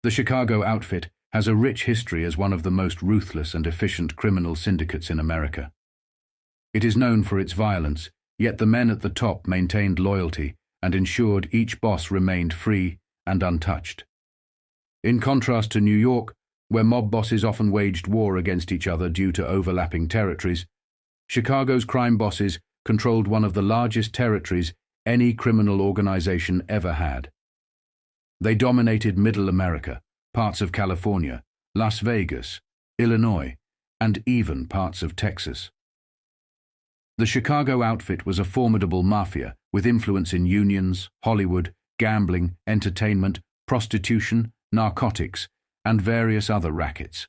The Chicago outfit has a rich history as one of the most ruthless and efficient criminal syndicates in America. It is known for its violence, yet the men at the top maintained loyalty and ensured each boss remained free and untouched. In contrast to New York, where mob bosses often waged war against each other due to overlapping territories, Chicago's crime bosses controlled one of the largest territories any criminal organization ever had. They dominated Middle America, parts of California, Las Vegas, Illinois, and even parts of Texas. The Chicago outfit was a formidable mafia with influence in unions, Hollywood, gambling, entertainment, prostitution, narcotics, and various other rackets.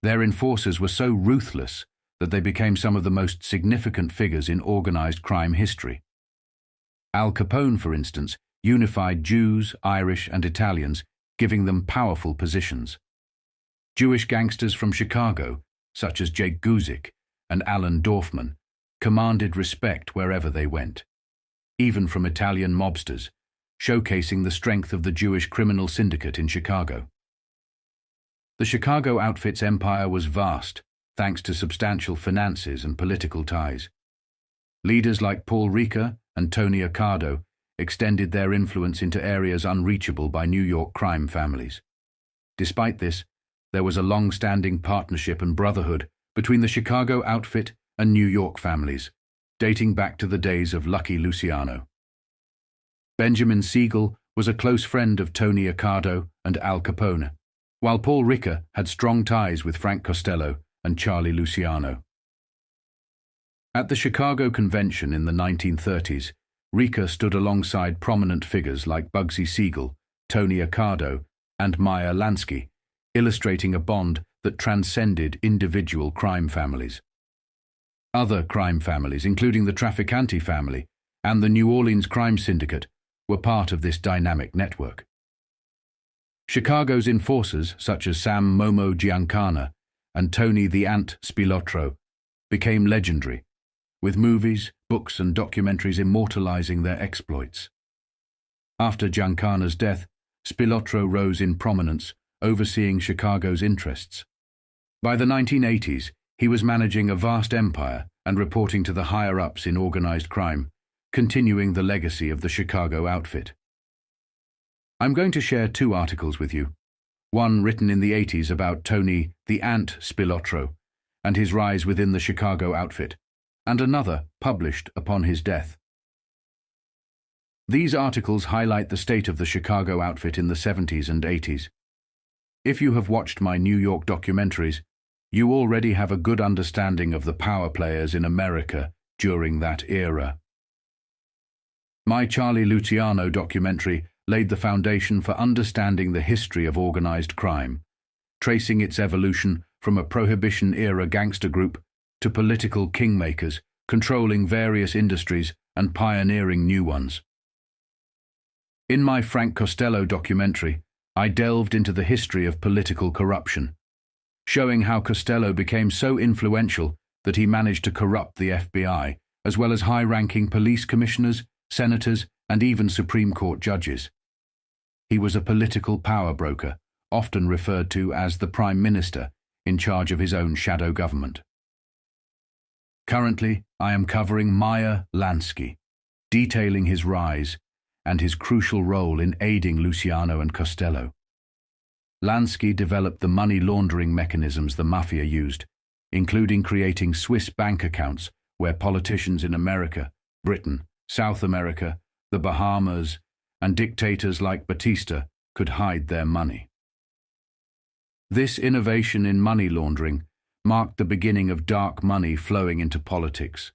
Their enforcers were so ruthless that they became some of the most significant figures in organized crime history. Al Capone, for instance, unified Jews, Irish, and Italians, giving them powerful positions. Jewish gangsters from Chicago, such as Jake Guzik and Alan Dorfman, commanded respect wherever they went, even from Italian mobsters, showcasing the strength of the Jewish criminal syndicate in Chicago. The Chicago outfit's empire was vast, thanks to substantial finances and political ties. Leaders like Paul Ricca and Tony Accardo extended their influence into areas unreachable by New York crime families. Despite this, there was a long-standing partnership and brotherhood between the Chicago outfit and New York families, dating back to the days of Lucky Luciano. Benjamin Siegel was a close friend of Tony Accardo and Al Capone, while Paul Ricca had strong ties with Frank Costello and Charlie Luciano. At the Chicago Convention in the 1930s, Ricca stood alongside prominent figures like Bugsy Siegel, Tony Accardo, and Meyer Lansky, illustrating a bond that transcended individual crime families. Other crime families, including the Trafficante family and the New Orleans crime syndicate, were part of this dynamic network. Chicago's enforcers, such as Sam Momo Giancana and Tony the Ant Spilotro, became legendary, with movies, books, and documentaries immortalizing their exploits. After Giancana's death, Spilotro rose in prominence, overseeing Chicago's interests. By the 1980s, he was managing a vast empire and reporting to the higher-ups in organized crime, continuing the legacy of the Chicago outfit. I'm going to share two articles with you, one written in the 80s about Tony the Ant Spilotro and his rise within the Chicago outfit, and another published upon his death. These articles highlight the state of the Chicago outfit in the 70s and 80s. If you have watched my New York documentaries, you already have a good understanding of the power players in America during that era. My Charlie Luciano documentary laid the foundation for understanding the history of organized crime, tracing its evolution from a Prohibition-era gangster group to political kingmakers, controlling various industries and pioneering new ones. In my Frank Costello documentary, I delved into the history of political corruption, showing how Costello became so influential that he managed to corrupt the FBI, as well as high-ranking police commissioners, senators, and even Supreme Court judges. He was a political power broker, often referred to as the Prime Minister, in charge of his own shadow government. Currently, I am covering Meyer Lansky, detailing his rise and his crucial role in aiding Luciano and Costello. Lansky developed the money laundering mechanisms the mafia used, including creating Swiss bank accounts where politicians in America, Britain, South America, the Bahamas, and dictators like Batista could hide their money. This innovation in money laundering marked the beginning of dark money flowing into politics,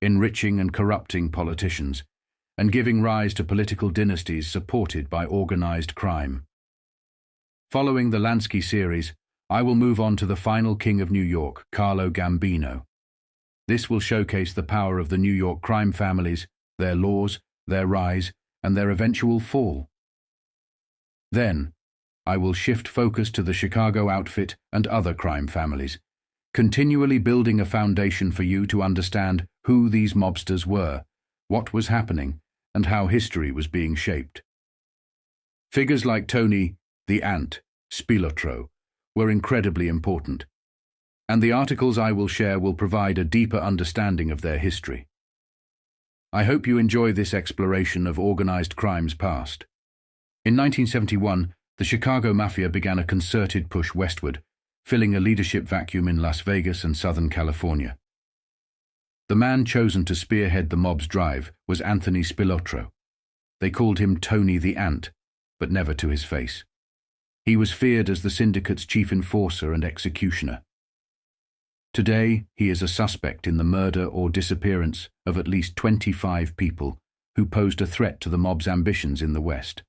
enriching and corrupting politicians, and giving rise to political dynasties supported by organized crime. Following the Lansky series, I will move on to the final king of New York, Carlo Gambino. This will showcase the power of the New York crime families, their laws, their rise, and their eventual fall. Then, I will shift focus to the Chicago outfit and other crime families, continually building a foundation for you to understand who these mobsters were, what was happening, and how history was being shaped. Figures like Tony the ant, Spilotro, were incredibly important, and the articles I will share will provide a deeper understanding of their history. I hope you enjoy this exploration of organized crime's past. In 1971, the Chicago Mafia began a concerted push westward, filling a leadership vacuum in Las Vegas and Southern California. The man chosen to spearhead the mob's drive was Anthony Spilotro. They called him Tony the Ant, but never to his face. He was feared as the syndicate's chief enforcer and executioner. Today, he is a suspect in the murder or disappearance of at least 25 people who posed a threat to the mob's ambitions in the West.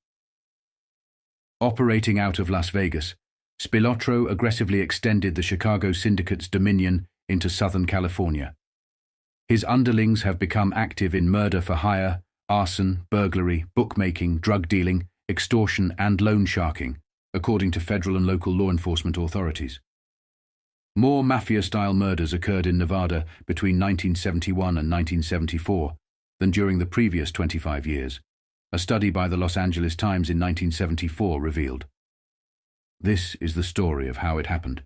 Operating out of Las Vegas, Spilotro aggressively extended the Chicago syndicate's dominion into Southern California. His underlings have become active in murder for hire, arson, burglary, bookmaking, drug dealing, extortion, and loan sharking, according to federal and local law enforcement authorities. More mafia-style murders occurred in Nevada between 1971 and 1974 than during the previous 25 years, a study by the Los Angeles Times in 1974 revealed. This is the story of how it happened.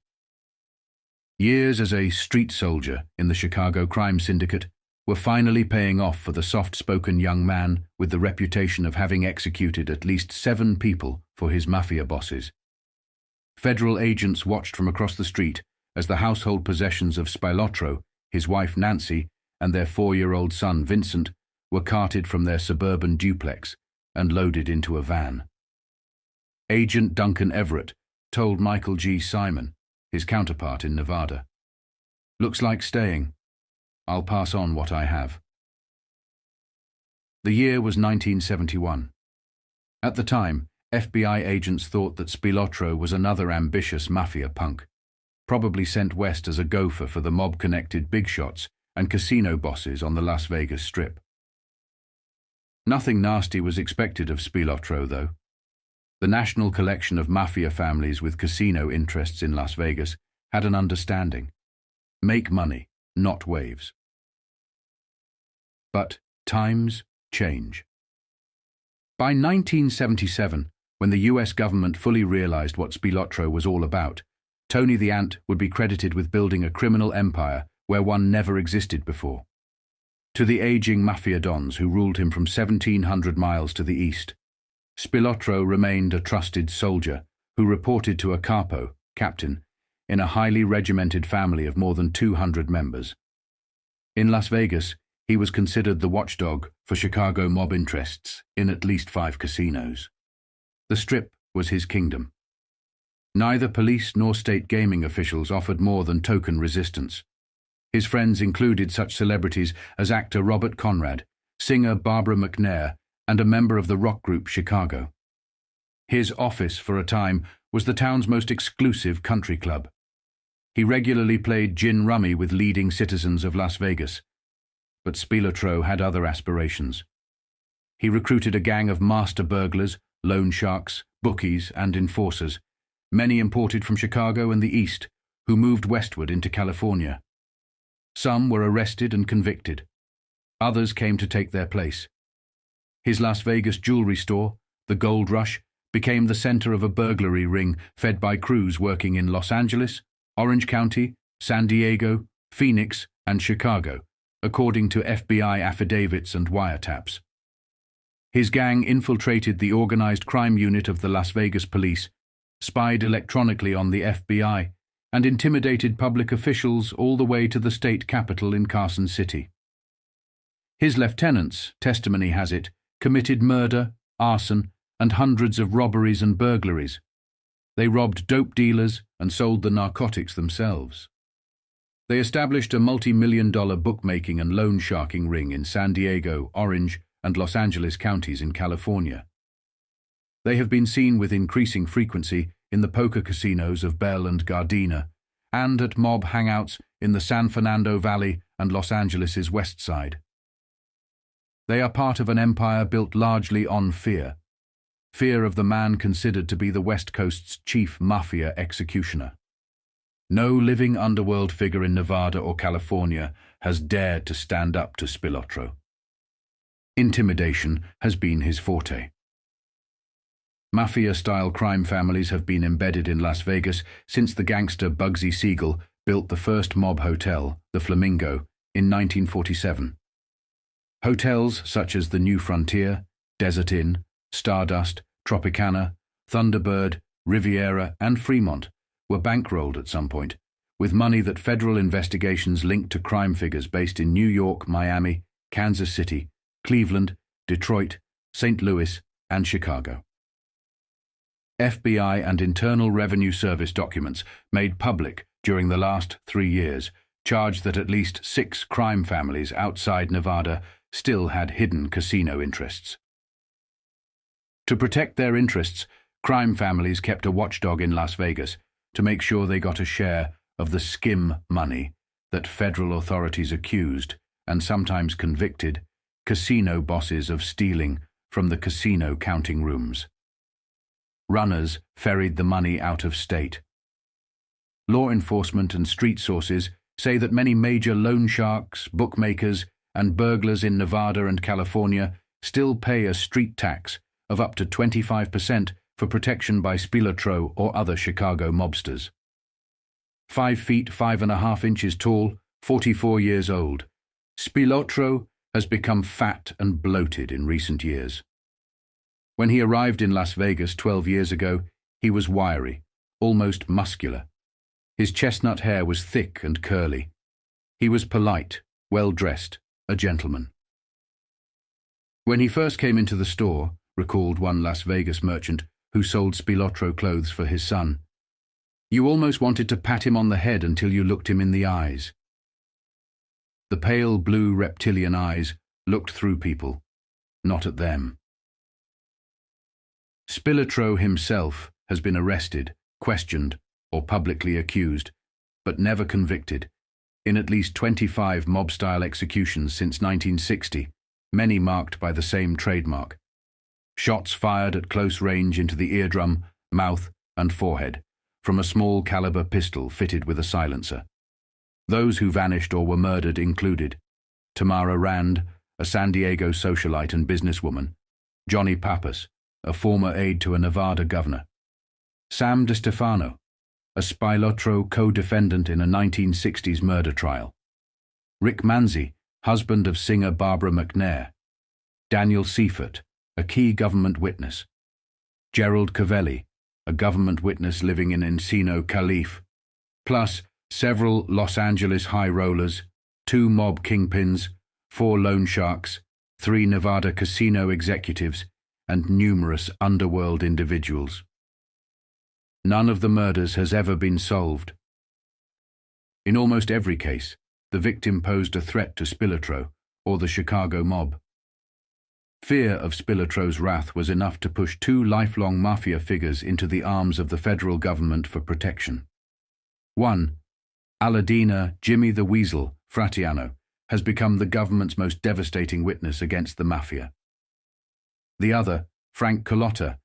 Years as a street soldier in the Chicago crime syndicate were finally paying off for the soft-spoken young man with the reputation of having executed at least 7 people for his mafia bosses. Federal agents watched from across the street as the household possessions of Spilotro, his wife Nancy, and their 4-year-old son Vincent were carted from their suburban duplex and loaded into a van. Agent Duncan Everett told Michael G. Simon, his counterpart in Nevada, "Looks like staying. I'll pass on what I have." The year was 1971. At the time, FBI agents thought that Spilotro was another ambitious mafia punk, probably sent west as a gopher for the mob-connected big shots and casino bosses on the Las Vegas Strip. Nothing nasty was expected of Spilotro, though. The national collection of mafia families with casino interests in Las Vegas had an understanding: make money, not waves. But times change. By 1977, when the US government fully realized what Spilotro was all about, Tony the Ant would be credited with building a criminal empire where one never existed before. To the aging mafia dons who ruled him from 1,700 miles to the east, Spilotro remained a trusted soldier who reported to a capo, captain, in a highly regimented family of more than 200 members. In Las Vegas, he was considered the watchdog for Chicago mob interests in at least 5 casinos. The Strip was his kingdom. Neither police nor state gaming officials offered more than token resistance. His friends included such celebrities as actor Robert Conrad, singer Barbara McNair, and a member of the rock group Chicago. His office, for a time, was the town's most exclusive country club. He regularly played gin rummy with leading citizens of Las Vegas. But Spilotro had other aspirations. He recruited a gang of master burglars, loan sharks, bookies, and enforcers, many imported from Chicago and the East, who moved westward into California. Some were arrested and convicted. Others came to take their place. His Las Vegas jewelry store, the Gold Rush, became the center of a burglary ring fed by crews working in Los Angeles, Orange County, San Diego, Phoenix, and Chicago, according to FBI affidavits and wiretaps. His gang infiltrated the organized crime unit of the Las Vegas police, spied electronically on the FBI, and intimidated public officials all the way to the state capitol in Carson City. His lieutenants, testimony has it, committed murder, arson, and hundreds of robberies and burglaries. They robbed dope dealers and sold the narcotics themselves. They established a multi-million-dollar bookmaking and loan sharking ring in San Diego, Orange, and Los Angeles counties in California. They have been seen with increasing frequency in the poker casinos of Bell and Gardena, and at mob hangouts in the San Fernando Valley and Los Angeles' West Side. They are part of an empire built largely on fear of the man considered to be the West Coast's chief mafia executioner. No living underworld figure in Nevada or California has dared to stand up to Spilotro. Intimidation has been his forte. Mafia-style crime families have been embedded in Las Vegas since the gangster Bugsy Siegel built the first mob hotel, the Flamingo, in 1947. Hotels such as the New Frontier, Desert Inn, Stardust, Tropicana, Thunderbird, Riviera, and Fremont were bankrolled at some point, with money that federal investigations linked to crime figures based in New York, Miami, Kansas City, Cleveland, Detroit, St. Louis, and Chicago. FBI and Internal Revenue Service documents made public during the last 3 years charged that at least 6 crime families outside Nevada still had hidden casino interests. To protect their interests, crime families kept a watchdog in Las Vegas to make sure they got a share of the skim money that federal authorities accused, and sometimes convicted, casino bosses of stealing from the casino counting rooms. Runners ferried the money out of state. Law enforcement and street sources say that many major loan sharks, bookmakers, and burglars in Nevada and California still pay a street tax of up to 25% for protection by Spilotro or other Chicago mobsters. 5 feet 5.5 inches tall, 44 years old, Spilotro has become fat and bloated in recent years. When he arrived in Las Vegas 12 years ago, he was wiry, almost muscular. His chestnut hair was thick and curly. He was polite, well-dressed, a gentleman. When he first came into the store, recalled one Las Vegas merchant who sold Spilotro clothes for his son, you almost wanted to pat him on the head until you looked him in the eyes. The pale blue reptilian eyes looked through people, not at them. Spilotro himself has been arrested, questioned, or publicly accused, but never convicted, in at least 25 mob-style executions since 1960, many marked by the same trademark. Shots fired at close range into the eardrum, mouth, and forehead, from a small caliber pistol fitted with a silencer. Those who vanished or were murdered included Tamara Rand, a San Diego socialite and businesswoman, Johnny Pappas, a former aide to a Nevada governor, Sam DeStefano, a Spilotro co-defendant in a 1960s murder trial, Rick Manzi, husband of singer Barbara McNair, Daniel Seifert, a key government witness, Gerald Cavelli, a government witness living in Encino, Calif, plus several Los Angeles high rollers, 2 mob kingpins, 4 loan sharks, 3 Nevada casino executives, and numerous underworld individuals. None of the murders has ever been solved. In almost every case, the victim posed a threat to Spilotro or the Chicago mob. Fear of Spilotro's wrath was enough to push 2 lifelong mafia figures into the arms of the federal government for protection. One, Aladina Jimmy the Weasel Fratiano, has become the government's most devastating witness against the mafia. The other, Frank Carlotta,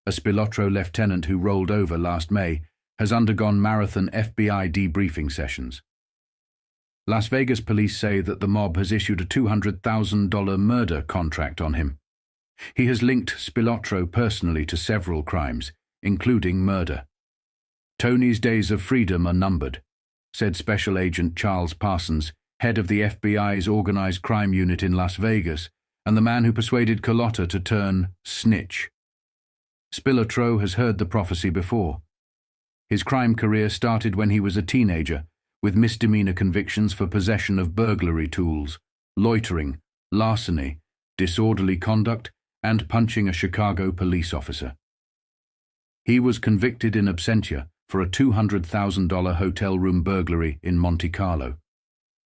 a Spilotro lieutenant who rolled over last May, has undergone marathon FBI debriefing sessions. Las Vegas police say that the mob has issued a $200,000 murder contract on him. He has linked Spilotro personally to several crimes, including murder. Tony's days of freedom are numbered, said Special Agent Charles Parsons, head of the FBI's organized crime unit in Las Vegas, and the man who persuaded Carlotta to turn snitch. Spilotro has heard the prophecy before. His crime career started when he was a teenager, with misdemeanor convictions for possession of burglary tools, loitering, larceny, disorderly conduct, and punching a Chicago police officer. He was convicted in absentia for a $200,000 hotel room burglary in Monte Carlo.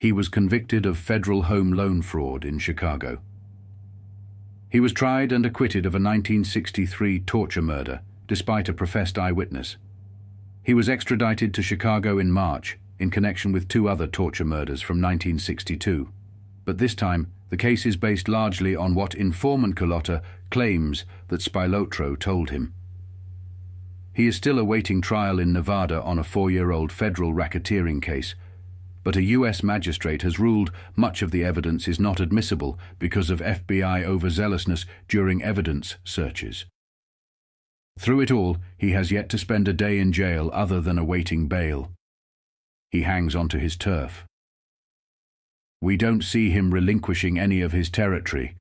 He was convicted of federal home loan fraud in Chicago. He was tried and acquitted of a 1963 torture murder, despite a professed eyewitness. He was extradited to Chicago in March, in connection with 2 other torture murders from 1962. But this time, the case is based largely on what informant Carlotta claims that Spilotro told him. He is still awaiting trial in Nevada on a 4-year-old federal racketeering case, but a U.S. magistrate has ruled much of the evidence is not admissible because of FBI overzealousness during evidence searches. Through it all, he has yet to spend a day in jail other than awaiting bail. He hangs onto his turf. "We don't see him relinquishing any of his territory,"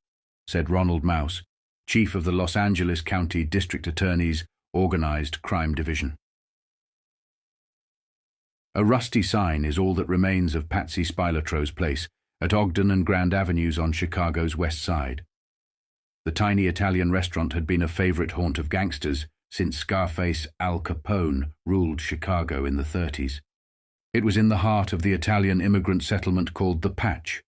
said Ronald Mouse, chief of the Los Angeles County District Attorney's Organized Crime Division. A rusty sign is all that remains of Patsy Spilotro's place at Ogden and Grand Avenues on Chicago's west side. The tiny Italian restaurant had been a favorite haunt of gangsters since Scarface Al Capone ruled Chicago in the 30s. It was in the heart of the Italian immigrant settlement called the Patch.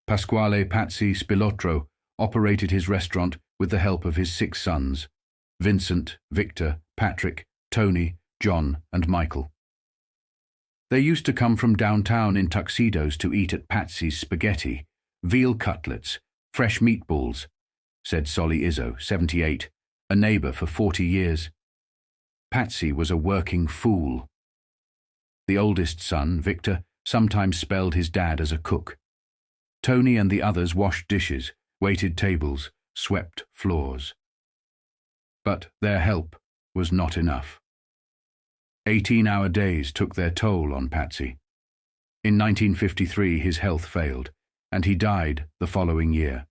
Pasquale Patsy Spilotro operated his restaurant with the help of his 6 sons, Vincent, Victor, Patrick, Tony, John, and Michael. They used to come from downtown in tuxedos to eat at Patsy's spaghetti, veal cutlets, fresh meatballs, said Solly Izzo, 78, a neighbor for 40 years. Patsy was a working fool. The oldest son, Victor, sometimes spelled his dad as a cook. Tony and the others washed dishes, waited tables, swept floors. But their help was not enough. 18-hour days took their toll on Patsy. In 1953, his health failed, and he died the following year.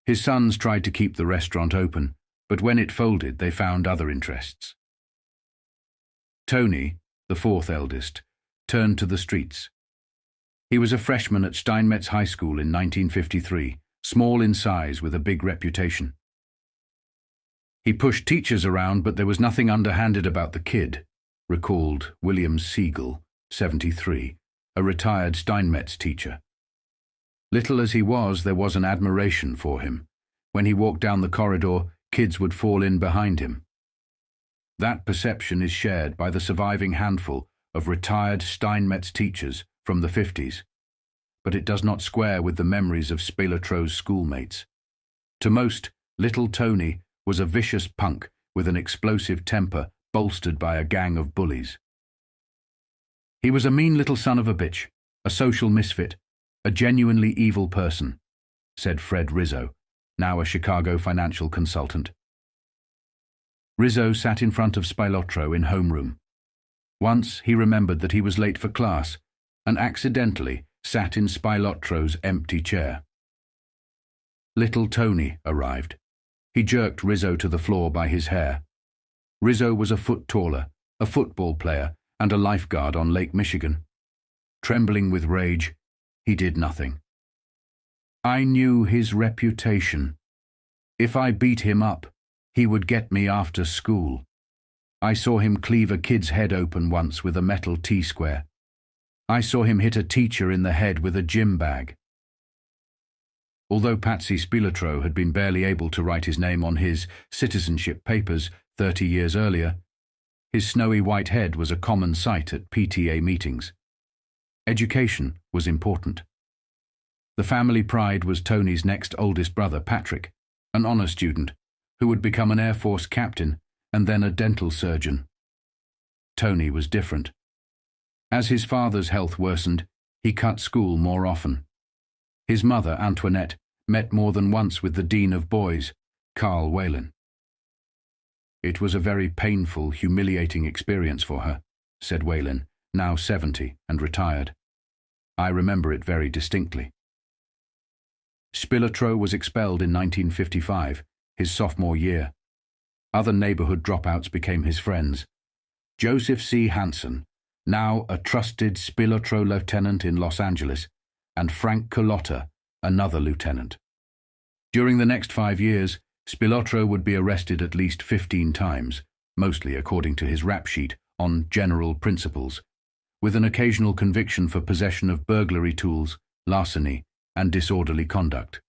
His sons tried to keep the restaurant open, but when it folded, they found other interests. Tony, the 4th eldest, turned to the streets. He was a freshman at Steinmetz High School in 1953, small in size with a big reputation. He pushed teachers around, but there was nothing underhanded about the kid, recalled William Siegel, 73, a retired Steinmetz teacher. Little as he was, there was an admiration for him. When he walked down the corridor, kids would fall in behind him. That perception is shared by the surviving handful of retired Steinmetz teachers from the 50s, but it does not square with the memories of Spilotro's schoolmates. To most, little Tony was a vicious punk with an explosive temper bolstered by a gang of bullies. He was a mean little son of a bitch, a social misfit, a genuinely evil person, said Fred Rizzo, now a Chicago financial consultant. Rizzo sat in front of Spilotro in homeroom. Once he remembered that he was late for class and accidentally sat in Spilotro's empty chair. Little Tony arrived. He jerked Rizzo to the floor by his hair. Rizzo was a foot taller, a football player, and a lifeguard on Lake Michigan. Trembling with rage, he did nothing. I knew his reputation. If I beat him up, he would get me after school. I saw him cleave a kid's head open once with a metal T-square. I saw him hit a teacher in the head with a gym bag. Although Patsy Spilotro had been barely able to write his name on his citizenship papers 30 years earlier, his snowy white head was a common sight at PTA meetings. Education was important. The family pride was Tony's next oldest brother, Patrick, an honor student who would become an Air Force captain and then a dental surgeon. Tony was different. As his father's health worsened, he cut school more often. His mother, Antoinette, met more than once with the Dean of Boys, Carl Whalen. It was a very painful, humiliating experience for her, said Whalen, now 70 and retired. I remember it very distinctly. Spilotro was expelled in 1955, his sophomore year. Other neighborhood dropouts became his friends. Joseph C. Hansen, now a trusted Spilotro lieutenant in Los Angeles, and Frank Carlotta, another lieutenant. During the next 5 years, Spilotro would be arrested at least 15 times, mostly according to his rap sheet, on general principles, with an occasional conviction for possession of burglary tools, larceny, and disorderly conduct.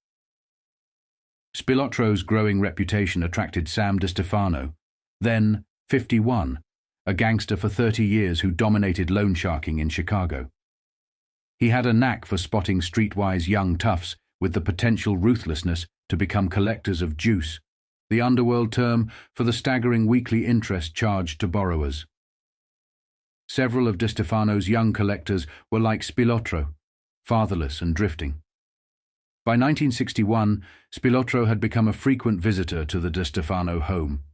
Spilotro's growing reputation attracted Sam DeStefano, then 51, a gangster for 30 years who dominated loan sharking in Chicago. He had a knack for spotting streetwise young toughs with the potential ruthlessness to become collectors of juice, the underworld term for the staggering weekly interest charged to borrowers. Several of DeStefano's young collectors were like Spilotro, fatherless and drifting. By 1961, Spilotro had become a frequent visitor to the DeStefano home.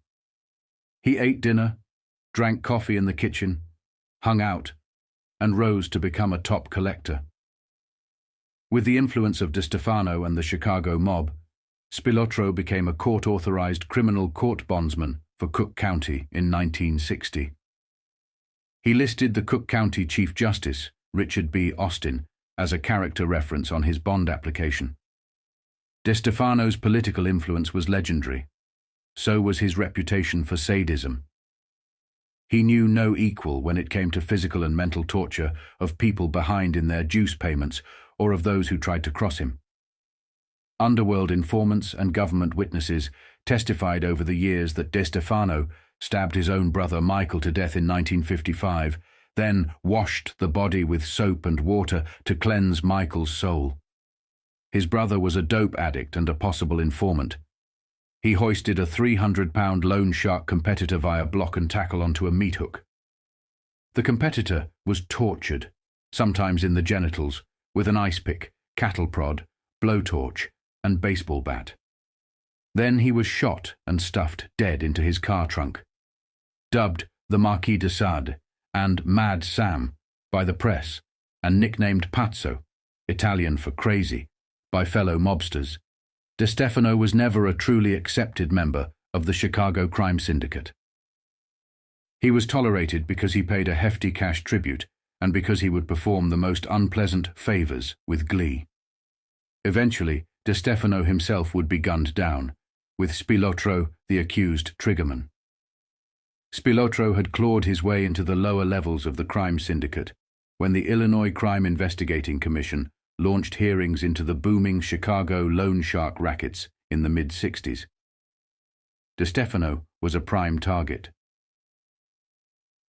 He ate dinner, drank coffee in the kitchen, hung out, and rose to become a top collector. With the influence of DeStefano and the Chicago mob, Spilotro became a court-authorized criminal court bondsman for Cook County in 1960. He listed the Cook County Chief Justice, Richard B. Austin, as a character reference on his bond application. DeStefano's political influence was legendary. So was his reputation for sadism. He knew no equal when it came to physical and mental torture of people behind in their dues payments or of those who tried to cross him. Underworld informants and government witnesses testified over the years that DeStefano stabbed his own brother Michael to death in 1955, then washed the body with soap and water to cleanse Michael's soul. His brother was a dope addict and a possible informant. He hoisted a 300-pound loan shark competitor via block and tackle onto a meat hook. The competitor was tortured, sometimes in the genitals, with an ice pick, cattle prod, blowtorch, and baseball bat. Then he was shot and stuffed dead into his car trunk. Dubbed the Marquis de Sade and Mad Sam by the press, and nicknamed Pazzo, Italian for crazy, by fellow mobsters, DeStefano was never a truly accepted member of the Chicago crime syndicate. He was tolerated because he paid a hefty cash tribute and because he would perform the most unpleasant favors with glee. Eventually, DeStefano himself would be gunned down, with Spilotro the accused triggerman. Spilotro had clawed his way into the lower levels of the crime syndicate when the Illinois Crime Investigating Commission launched hearings into the booming Chicago loan shark rackets in the mid-60s. DeStefano was a prime target.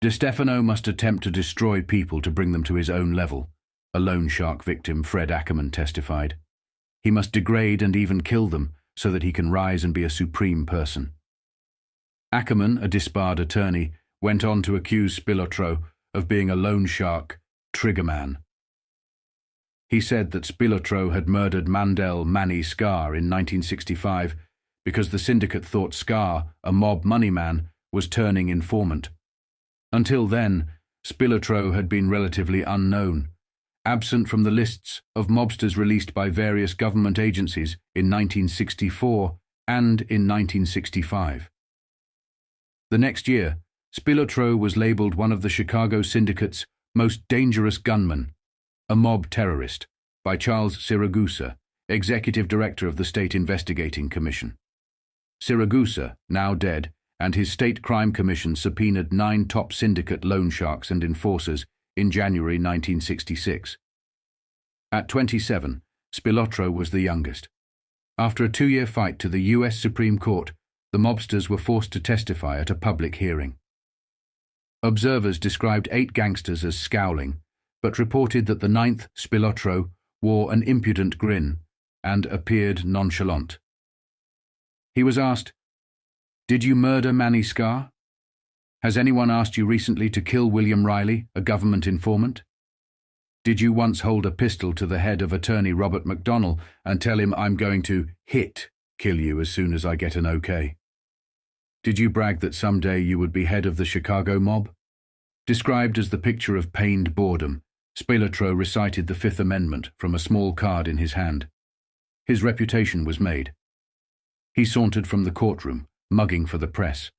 DeStefano must attempt to destroy people to bring them to his own level, a loan shark victim Fred Ackerman testified. He must degrade and even kill them so that he can rise and be a supreme person. Ackerman, a disbarred attorney, went on to accuse Spilotro of being a loan shark triggerman. He said that Spilotro had murdered Mandel Manny Scar in 1965 because the syndicate thought Scar, a mob money man, was turning informant. Until then, Spilotro had been relatively unknown, absent from the lists of mobsters released by various government agencies in 1964 and in 1965. The next year, Spilotro was labeled one of the Chicago syndicate's most dangerous gunmen, a mob terrorist, by Charles Siragusa, executive director of the State Investigating Commission. Siragusa, now dead, and his state crime commission subpoenaed 9 top syndicate loan sharks and enforcers in January 1966. At 27, Spilotro was the youngest. After a 2-year fight to the U.S. Supreme Court, the mobsters were forced to testify at a public hearing. Observers described 8 gangsters as scowling, but reported that the 9th, Spilotro, wore an impudent grin and appeared nonchalant. He was asked, "Did you murder Manny Scar? Has anyone asked you recently to kill William Riley, a government informant? Did you once hold a pistol to the head of attorney Robert McDonnell and tell him, 'I'm going to kill you as soon as I get an okay'? Did you brag that someday you would be head of the Chicago mob?" Described as the picture of pained boredom, Spilotro recited the Fifth Amendment from a small card in his hand. His reputation was made. He sauntered from the courtroom, mugging for the press.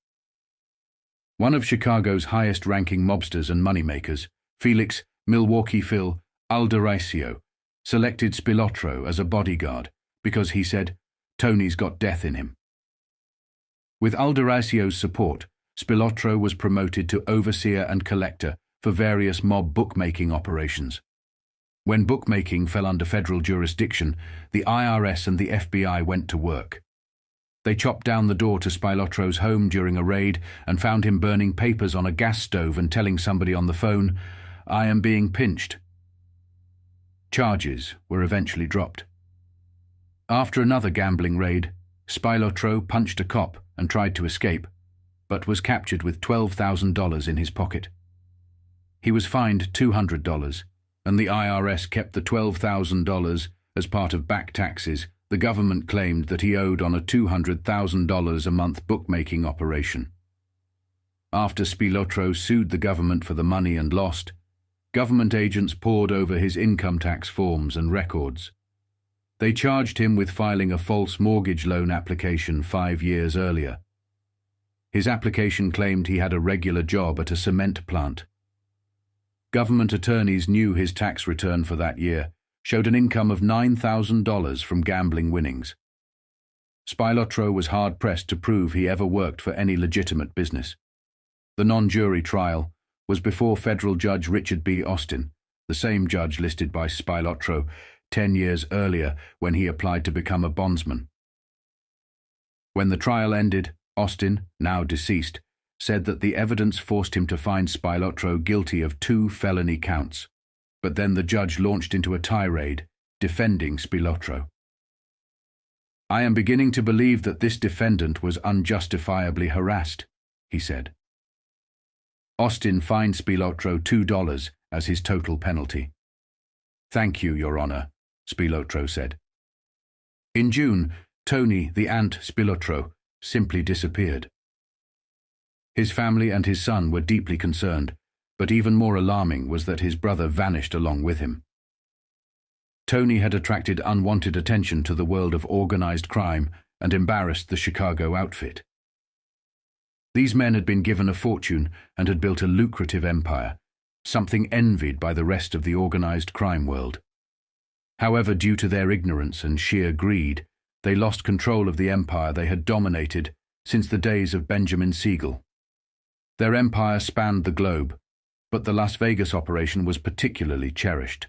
One of Chicago's highest-ranking mobsters and moneymakers, Felix Milwaukee Phil Alderacio, selected Spilotro as a bodyguard because he said, "Tony's got death in him." With Alderacio's support, Spilotro was promoted to overseer and collector for various mob bookmaking operations. When bookmaking fell under federal jurisdiction, the IRS and the FBI went to work. They chopped down the door to Spilotro's home during a raid and found him burning papers on a gas stove and telling somebody on the phone, "I am being pinched." Charges were eventually dropped. After another gambling raid, Spilotro punched a cop and tried to escape, but was captured with $12,000 in his pocket. He was fined $200, and the IRS kept the $12,000 as part of back taxes the government claimed that he owed on a $200,000 a month bookmaking operation. After Spilotro sued the government for the money and lost, government agents pored over his income tax forms and records. They charged him with filing a false mortgage loan application 5 years earlier. His application claimed he had a regular job at a cement plant. Government attorneys knew his tax return for that year showed an income of $9,000 from gambling winnings. Spilotro was hard-pressed to prove he ever worked for any legitimate business. The non-jury trial was before federal judge Richard B. Austin, the same judge listed by Spilotro 10 years earlier when he applied to become a bondsman. When the trial ended, Austin, now deceased, said that the evidence forced him to find Spilotro guilty of 2 felony counts, but then the judge launched into a tirade defending Spilotro. "I am beginning to believe that this defendant was unjustifiably harassed," he said. Austin fined Spilotro $2 as his total penalty. "Thank you, Your Honor," Spilotro said. In June, Tony, the ant Spilotro, simply disappeared. His family and his son were deeply concerned, but even more alarming was that his brother vanished along with him. Tony had attracted unwanted attention to the world of organized crime and embarrassed the Chicago outfit. These men had been given a fortune and had built a lucrative empire, something envied by the rest of the organized crime world. However, due to their ignorance and sheer greed, they lost control of the empire they had dominated since the days of Benjamin Siegel. Their empire spanned the globe, but the Las Vegas operation was particularly cherished.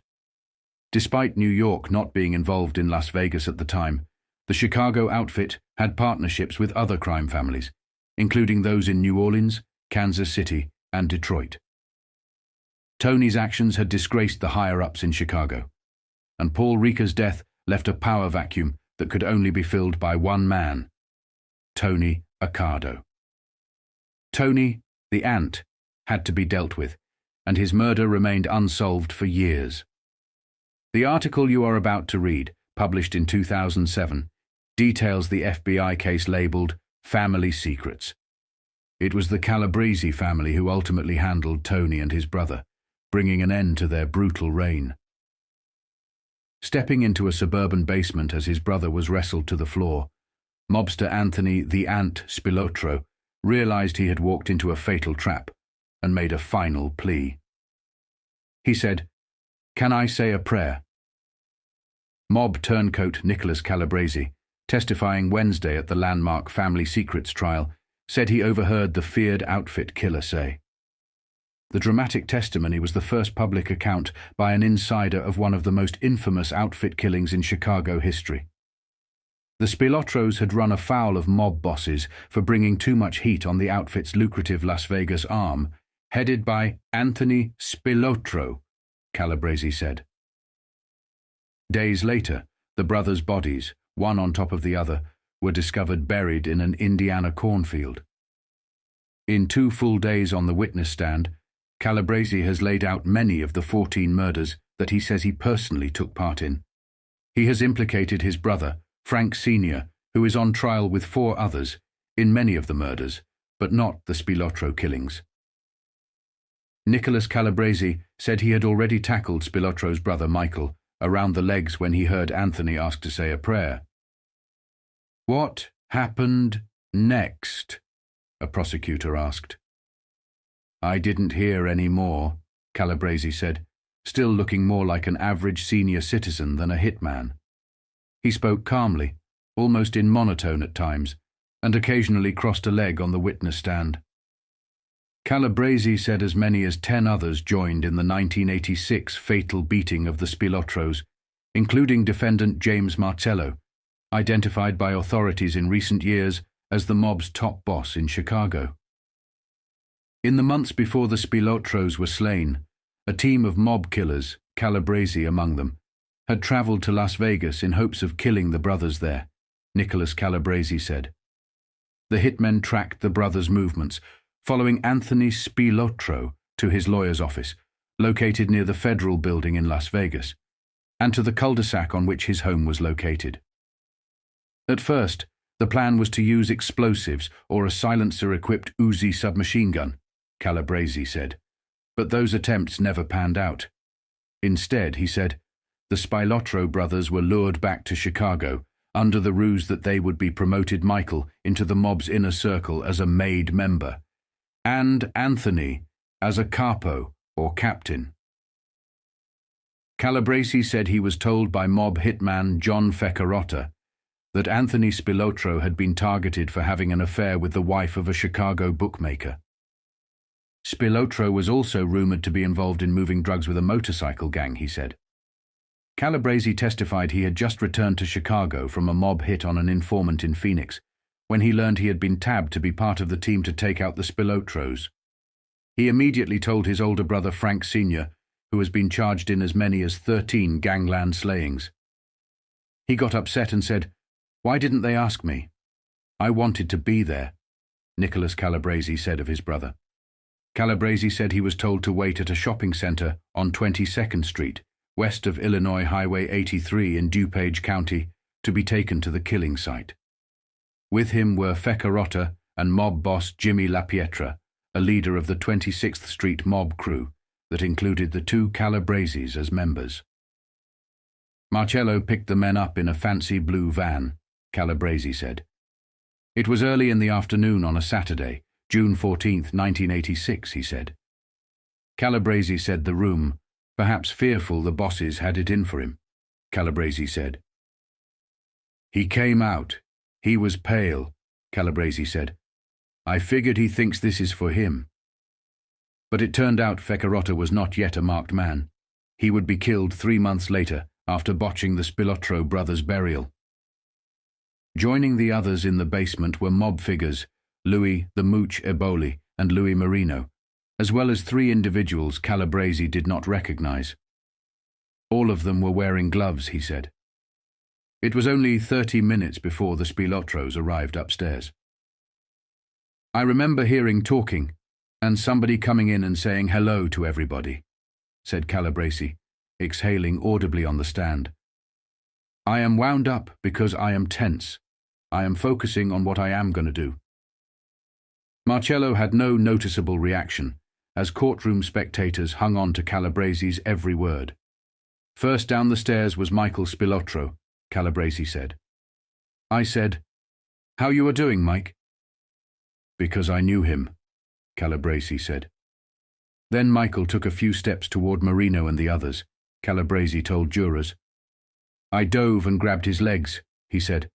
Despite New York not being involved in Las Vegas at the time, the Chicago outfit had partnerships with other crime families, including those in New Orleans, Kansas City, and Detroit. Tony's actions had disgraced the higher-ups in Chicago, and Paul Ricca's death left a power vacuum that could only be filled by one man, Tony Accardo. Tony, the ant, had to be dealt with, and his murder remained unsolved for years. The article you are about to read, published in 2007, details the FBI case labeled Family Secrets. It was the Calabrese family who ultimately handled Tony and his brother, bringing an end to their brutal reign. Stepping into a suburban basement as his brother was wrestled to the floor, mobster Anthony the Ant Spilotro realized he had walked into a fatal trap and made a final plea. He said, "Can I say a prayer?" Mob turncoat Nicholas Calabrese, testifying Wednesday at the landmark Family Secrets trial, said he overheard the feared outfit killer say. The dramatic testimony was the first public account by an insider of one of the most infamous outfit killings in Chicago history. The Spilotros had run afoul of mob bosses for bringing too much heat on the outfit's lucrative Las Vegas arm, headed by Anthony Spilotro, Calabrese said. Days later, the brothers' bodies, one on top of the other, were discovered buried in an Indiana cornfield. In 2 full days on the witness stand, Calabrese has laid out many of the 14 murders that he says he personally took part in. He has implicated his brother, Frank Sr., who is on trial with 4 others, in many of the murders, but not the Spilotro killings. Nicholas Calabrese said he had already tackled Spilotro's brother Michael around the legs when he heard Anthony ask to say a prayer. "What happened next?" a prosecutor asked. "I didn't hear any more," Calabrese said, still looking more like an average senior citizen than a hitman. He spoke calmly, almost in monotone at times, and occasionally crossed a leg on the witness stand. Calabrese said as many as 10 others joined in the 1986 fatal beating of the Spilotros, including defendant James Marcello, identified by authorities in recent years as the mob's top boss in Chicago. In the months before the Spilotros were slain, a team of mob killers, Calabrese among them, had traveled to Las Vegas in hopes of killing the brothers there, Nicholas Calabrese said. The hitmen tracked the brothers' movements, following Anthony Spilotro to his lawyer's office, located near the Federal Building in Las Vegas, and to the cul-de-sac on which his home was located. At first, the The plan was to use explosives or a silencer-equipped Uzi submachine gun, Calabresi said, but those attempts never panned out. Instead, he said, the Spilotro brothers were lured back to Chicago under the ruse that they would be promoted Michael into the mob's inner circle as a made member, and Anthony as a capo or captain. Calabresi said he was told by mob hitman John Ferocity that Anthony Spilotro had been targeted for having an affair with the wife of a Chicago bookmaker. Spilotro was also rumored to be involved in moving drugs with a motorcycle gang, he said. Calabresi testified he had just returned to Chicago from a mob hit on an informant in Phoenix when he learned he had been tabbed to be part of the team to take out the Spilotros. He immediately told his older brother Frank Sr., who has been charged in as many as 13 gangland slayings. He got upset and said, "Why didn't they ask me? I wanted to be there," Nicholas Calabresi said of his brother. Calabresi said he was told to wait at a shopping center on 22nd Street, west of Illinois Highway 83 in DuPage County, to be taken to the killing site. With him were Ferocity and mob boss Jimmy LaPietra, a leader of the 26th Street mob crew that included the two Calabresis as members. Marcello picked the men up in a fancy blue van, Calabresi said. It was early in the afternoon on a Saturday, June 14, 1986, he said. Calabresi said the room, perhaps fearful the bosses had it in for him, Calabresi said. "He came out. He was pale," Calabresi said. "I figured he thinks this is for him." But it turned out Ferocity was not yet a marked man. He would be killed 3 months later after botching the Spilotro brothers' burial. Joining the others in the basement were mob figures Louis the Mooch Eboli and Louis Marino, as well as 3 individuals Calabresi did not recognize. All of them were wearing gloves, he said. It was only 30 minutes before the Spilotros arrived upstairs. "I remember hearing talking, and somebody coming in and saying hello to everybody," said Calabresi, exhaling audibly on the stand. "I am wound up because I am tense. I am focusing on what I am going to do." Marcello had no noticeable reaction, as courtroom spectators hung on to Calabresi's every word. First down the stairs was Michael Spilotro, Calabresi said. I said, "How you are doing, Mike?" "Because I knew him," Calabresi said. Then Michael took a few steps toward Marino and the others, Calabresi told jurors. "I dove and grabbed his legs," he said.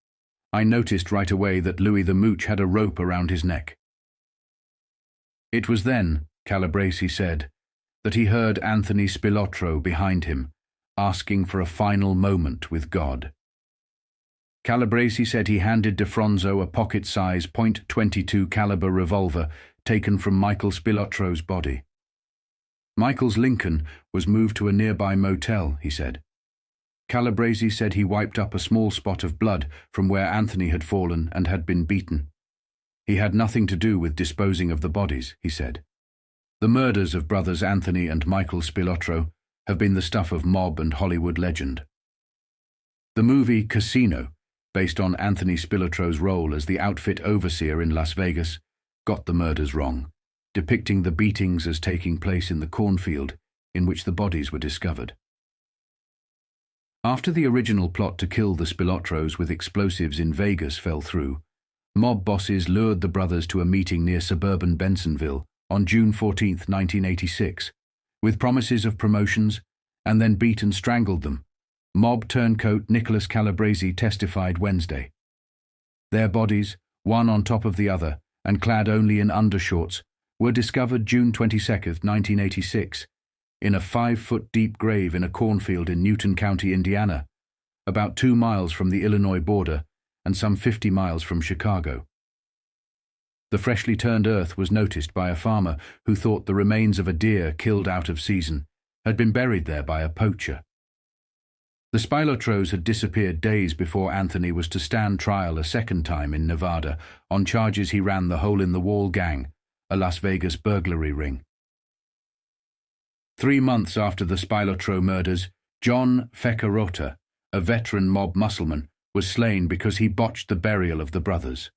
"I noticed right away that Louis the Mooch had a rope around his neck." It was then, Calabresi said, that he heard Anthony Spilotro behind him, asking for a final moment with God. Calabresi said he handed DeFronzo a pocket-size .22 caliber revolver taken from Michael Spilotro's body. Michael's Lincoln was moved to a nearby motel, he said. Calabresi said he wiped up a small spot of blood from where Anthony had fallen and had been beaten. He had nothing to do with disposing of the bodies, he said. The murders of brothers Anthony and Michael Spilotro have been the stuff of mob and Hollywood legend. The movie Casino, based on Anthony Spilotro's role as the outfit overseer in Las Vegas, got the murders wrong, depicting the beatings as taking place in the cornfield in which the bodies were discovered. After the original plot to kill the Spilotros with explosives in Vegas fell through, mob bosses lured the brothers to a meeting near suburban Bensonville on June 14, 1986, with promises of promotions, and then beat and strangled them. Mob turncoat Nicholas Calabresi testified Wednesday. Their bodies, one on top of the other, and clad only in undershorts, were discovered June 22, 1986, in a 5-foot-deep grave in a cornfield in Newton County, Indiana, about 2 miles from the Illinois border and some 50 miles from Chicago. The freshly turned earth was noticed by a farmer who thought the remains of a deer killed out of season had been buried there by a poacher. The Spilotros had disappeared days before Anthony was to stand trial a second time in Nevada on charges he ran the Hole-in-the-Wall gang, a Las Vegas burglary ring. 3 months after the Spilotro murders, John Ferocity, a veteran mob muscleman, was slain because he botched the burial of the brothers.